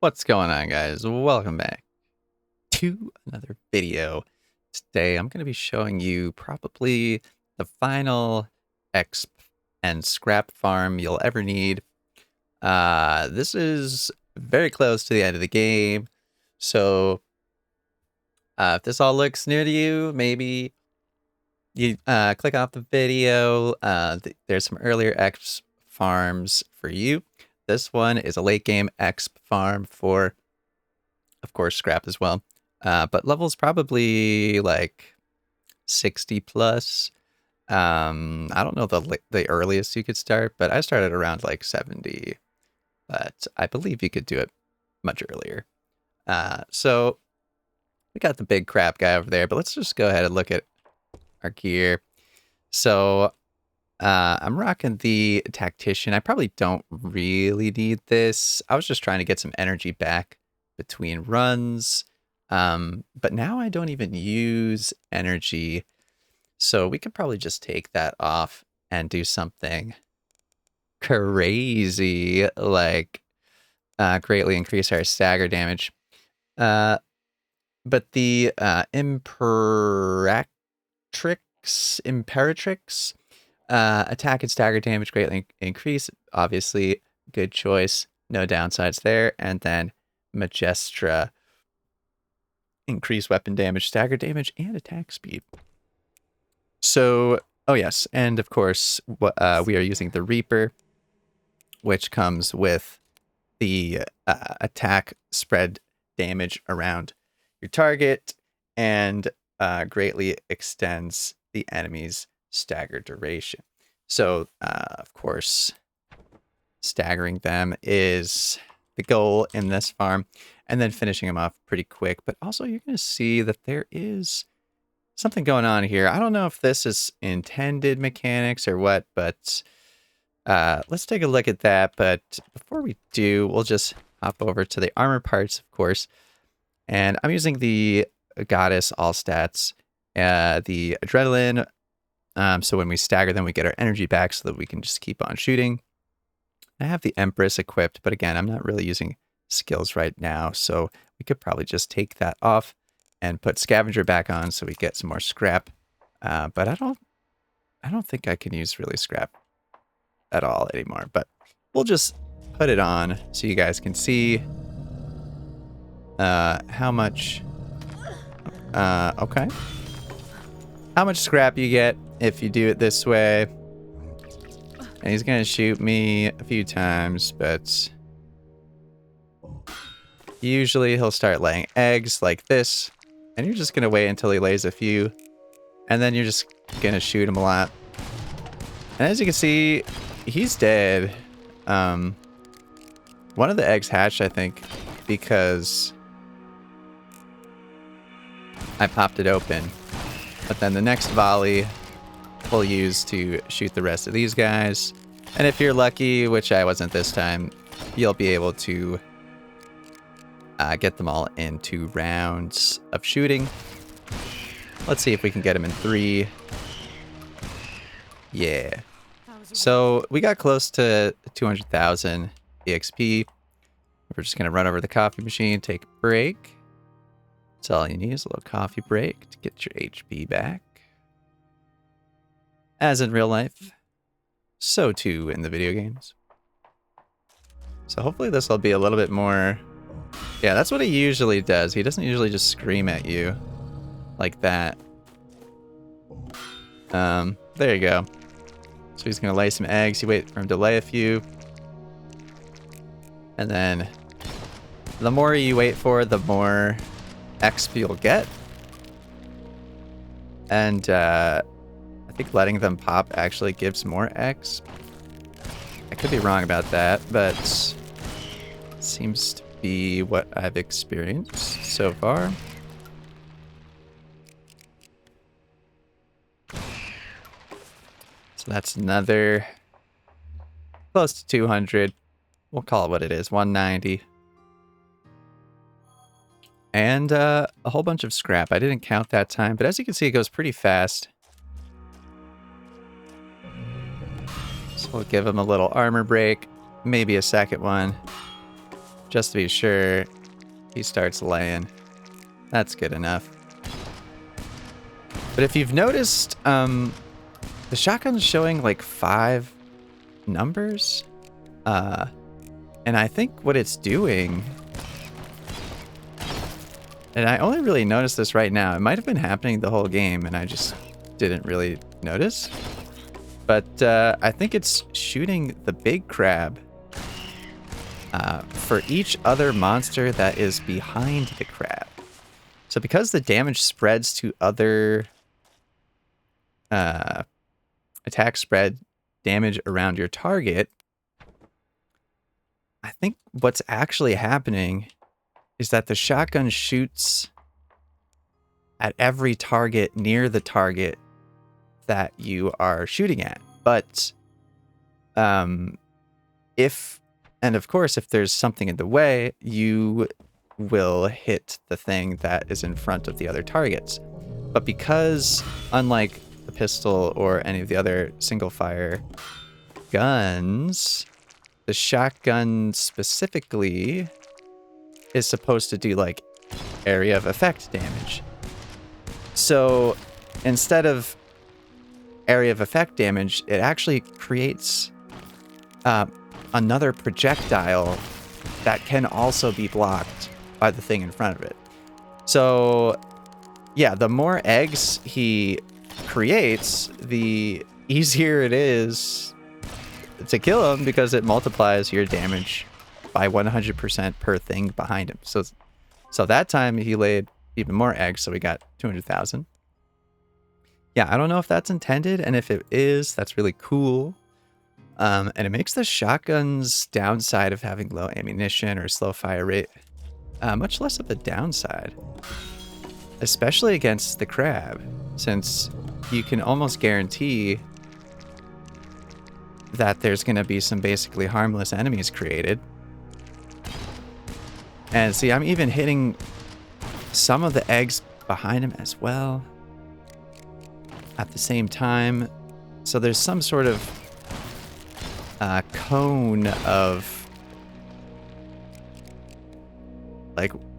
What's going on, guys? Welcome back to another video. Today I'm going to be showing you probably the final exp and scrap farm you'll ever need. This is very close to the end of the game, so if this all looks new to you, maybe you click off the video. There's some earlier exp farms for you. This one is a late game exp farm for, of course, scrap as well. But level's probably like 60 plus. I don't know the earliest you could start, but I started around like 70. But I believe you could do it much earlier. So we got the big crap guy over there, but let's just go ahead and look at our gear. So I'm rocking the tactician. I probably don't really need this. I was just trying to get some energy back between runs. But now I don't even use energy, so we could probably just take that off and do something crazy, like greatly increase our stagger damage. But the Imperatrix, attack and stagger damage greatly increase. Obviously, good choice. No downsides there. And then Majestra, increase weapon damage, stagger damage, and attack speed. So, oh yes, and of course, we are using the Reaper, which comes with the attack spread damage around your target and greatly extends the enemy's stagger duration. So, of course, staggering them is the goal in this farm, and then finishing them off pretty quick. But also, you're going to see that there is something going on here. I don't know if this is intended mechanics or what, but let's take a look at that. But before we do, we'll just hop over to the armor parts, of course. And I'm using the Goddess all stats, the adrenaline. So when we stagger them, we get our energy back so that we can just keep on shooting. I have the Empress equipped, but again, I'm not really using skills right now, so we could probably just take that off and put Scavenger back on so we get some more scrap. But I don't think I can use really scrap at all anymore, but we'll just put it on so you guys can see how much okay, how much scrap you get if you do it this way. And he's gonna shoot me a few times, but usually he'll start laying eggs like this, and you're just gonna wait until he lays a few, and then you're just gonna shoot him a lot. And as you can see, he's dead. One of the eggs hatched, I think, because I popped it open. But then the next volley we'll use to shoot the rest of these guys. And if you're lucky, which I wasn't this time, you'll be able to get them all in 2 rounds of shooting. Let's see if we can get them in 3. Yeah. So we got close to 200,000 EXP. We're just going to run over the coffee machine, take a break. That's all you need is a little coffee break to get your HP back. As in real life, so too in the video games. So hopefully this will be a little bit more... Yeah, that's what he usually does. He doesn't usually just scream at you like that. There you go. So he's going to lay some eggs. You wait for him to lay a few. And then the more you wait for, the more XP you'll get. And I think letting them pop actually gives more X. I could be wrong about that, but it seems to be what I've experienced so far. So that's another close to 200. We'll call it what it is, 190. And a whole bunch of scrap. I didn't count that time, but as you can see, it goes pretty fast. So we'll give him a little armor break, maybe a second one. just to be sure, he starts laying. That's good enough. But if you've noticed, the shotgun's showing like 5 numbers. And I think what it's doing, and I only really noticed this right now. It might have been happening the whole game and I just didn't really notice. But I think it's shooting the big crab for each other monster that is behind the crab. So because the damage spreads to other attack spread damage around your target, I think what's actually happening is that the shotgun shoots at every target near the target that you are shooting at. But if there's something in the way, you will hit the thing that is in front of the other targets. But because, unlike the pistol or any of the other single fire guns, the shotgun specifically is supposed to do like area of effect damage. So instead of area of effect damage, it actually creates another projectile that can also be blocked by the thing in front of it. So yeah, the more eggs he creates, the easier it is to kill him because it multiplies your damage by 100% per thing behind him. So that time he laid even more eggs, so we got 200,000. Yeah, I don't know if that's intended, and if it is, that's really cool. And it makes the shotgun's downside of having low ammunition or slow fire rate much less of a downside, especially against the crab, since you can almost guarantee that there's going to be some basically harmless enemies created. And see, I'm even hitting some of the eggs behind him as well at the same time. So there's some sort of cone of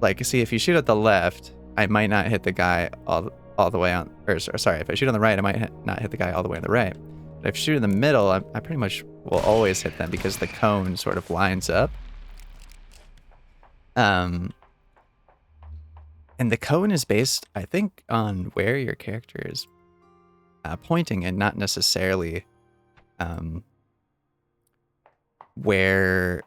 like see, if you shoot at the left, I might not hit the guy all the way on, or sorry, if I shoot on the right, I might not hit the guy all the way on the right. But if I shoot in the middle, I pretty much will always hit them because the cone sort of lines up. And the cone is based, I think, on where your character is pointing, and not necessarily where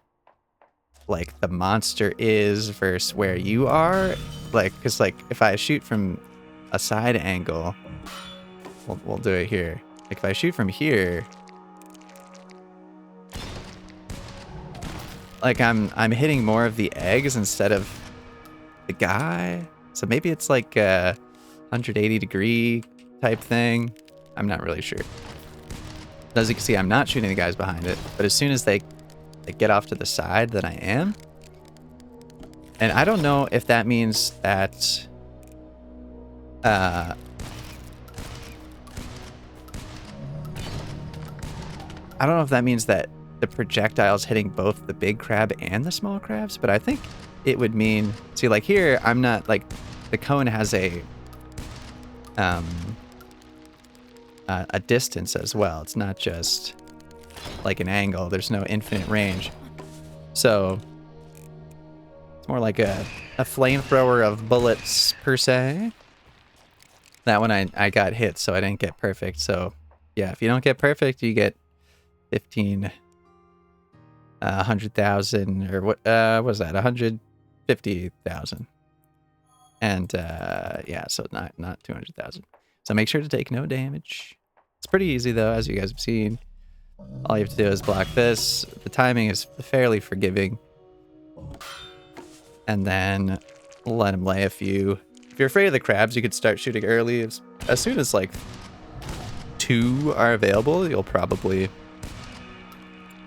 like the monster is versus where you are. Like, because like if I shoot from a side angle, we'll do it here. Like if I shoot from here, like I'm hitting more of the eggs instead of the guy. So maybe it's like a 180-degree type thing. I'm not really sure. As you can see, I'm not shooting the guys behind it, but as soon as they get off to the side, then I am. And I don't know if that means that I don't know if that means that the projectile's hitting both the big crab and the small crabs, but I think it would mean, see, like here, I'm not, like, the cone has a distance as well. It's not just like an angle. There's no infinite range. So it's more like a flamethrower of bullets per se. That one I got hit, so I didn't get perfect. So yeah, if you don't get perfect, you get 15, 100,000, or what was that? 150,000. And yeah, so not 200,000. So make sure to take no damage. It's pretty easy though, as you guys have seen. All you have to do is block this. The timing is fairly forgiving. And then let him lay a few. If you're afraid of the crabs, you could start shooting early. As soon as like 2 are available, you'll probably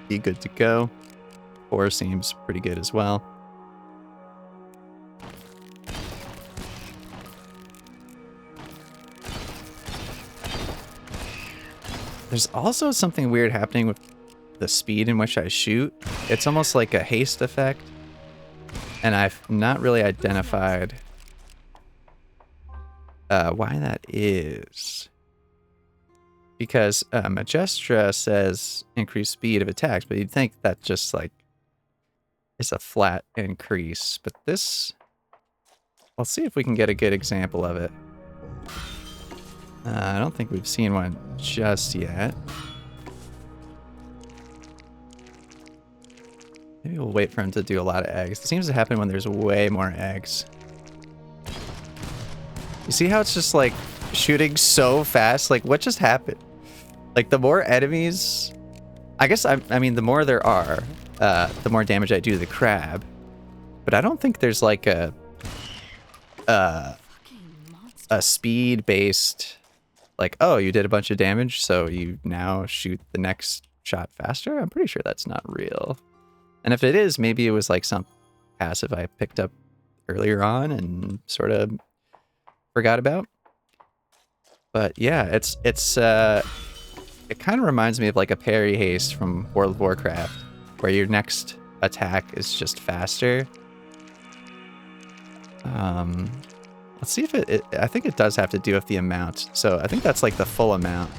be good to go. 4 seems pretty good as well. There's also something weird happening with the speed in which I shoot. It's almost like a haste effect. And I've not really identified why that is. Because Majestra says increase speed of attacks, but you'd think that just like is a flat increase. But this, let's see if we can get a good example of it. I don't think we've seen one just yet. Maybe we'll wait for him to do a lot of eggs. It seems to happen when there's way more eggs. You see how it's just like shooting so fast? Like what just happened? Like the more enemies, I guess I mean the more there are, the more damage I do to the crab. But I don't think there's like a speed based, like, oh, you did a bunch of damage, so you now shoot the next shot faster. I'm pretty sure that's not real. And if it is, maybe it was like some passive I picked up earlier on and sort of forgot about. But yeah, it kind of reminds me of like a parry haste from World of Warcraft, where your next attack is just faster. Let's see if I think it does have to do with the amount. So I think that's like the full amount.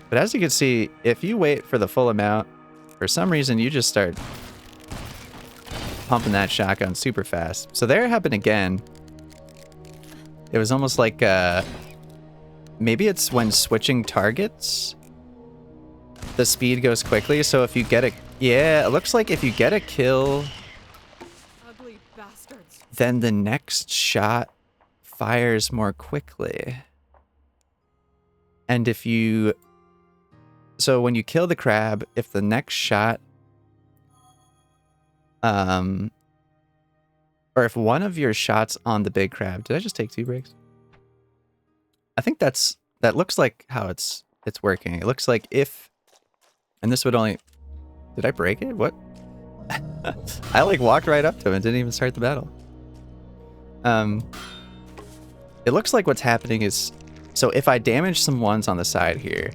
But as you can see, if you wait for the full amount, for some reason you just start pumping that shotgun super fast. So there it happened again. It was almost like maybe it's when switching targets, the speed goes quickly. So if you get it looks like if you get a kill, ugly bastards, then the next shot fires more quickly. And so when you kill the crab, if the next shot, or if one of your shots on the big crab, did I just take 2 breaks? I think that looks like how it's working. It looks like if, and this would only, did I break it? What? I like walked right up to him and didn't even start the battle. It looks like what's happening is, so if I damage some ones on the side here,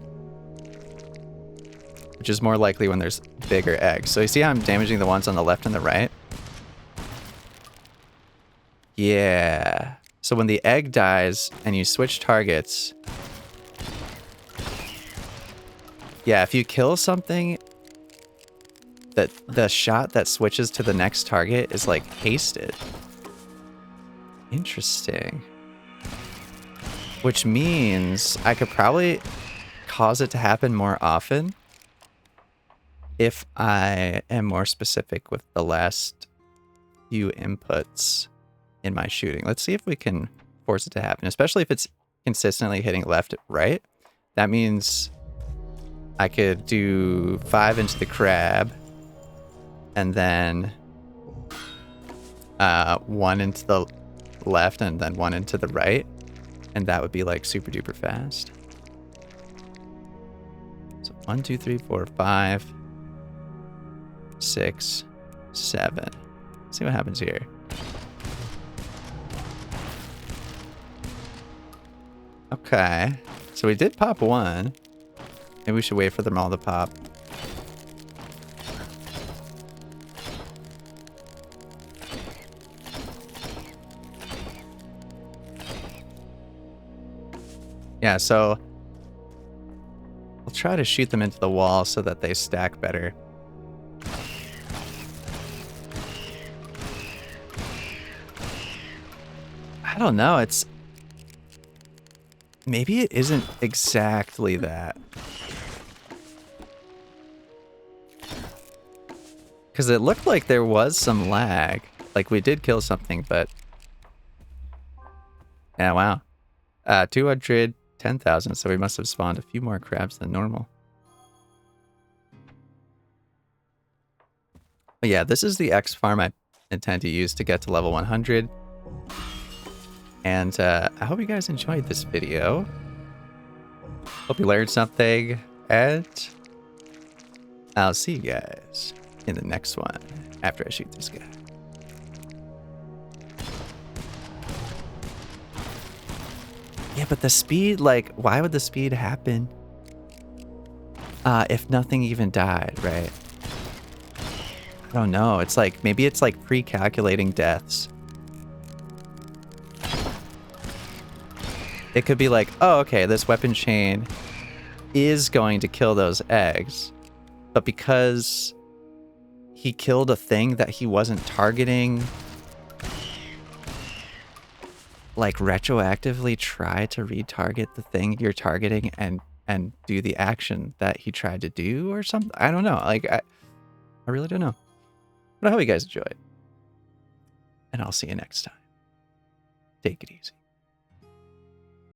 which is more likely when there's bigger eggs. So you see how I'm damaging the ones on the left and the right? Yeah. So when the egg dies and you switch targets, yeah, if you kill something, that the shot that switches to the next target is like hasted. Interesting. Which means I could probably cause it to happen more often if I am more specific with the last few inputs in my shooting. Let's see if we can force it to happen, especially if it's consistently hitting left, right. That means I could do 5 into the crab and then 1 into the left and then 1 into the right. And that would be like super duper fast. So 1, 2, 3, 4, 5, 6, 7. Let's see what happens here. Okay. So we did pop 1. Maybe we should wait for them all to pop. Yeah, so I'll try to shoot them into the wall so that they stack better. I don't know, maybe it isn't exactly that. Because it looked like there was some lag. Like we did kill something, but... Yeah, wow. 210,000, so we must have spawned a few more crabs than normal. But yeah, this is the X farm I intend to use to get to level 100. And I hope you guys enjoyed this video. Hope you learned something, and I'll see you guys in the next one after I shoot this guy. Yeah, but the speed, like, why would the speed happen if nothing even died, right? I don't know. It's like, maybe it's like pre-calculating deaths. It could be like, oh, okay, this weapon chain is going to kill those eggs, but because he killed a thing that he wasn't targeting, like retroactively try to retarget the thing you're targeting and do the action that he tried to do or something. I don't know. Like I really don't know. But I hope you guys enjoy it. And I'll see you next time. Take it easy.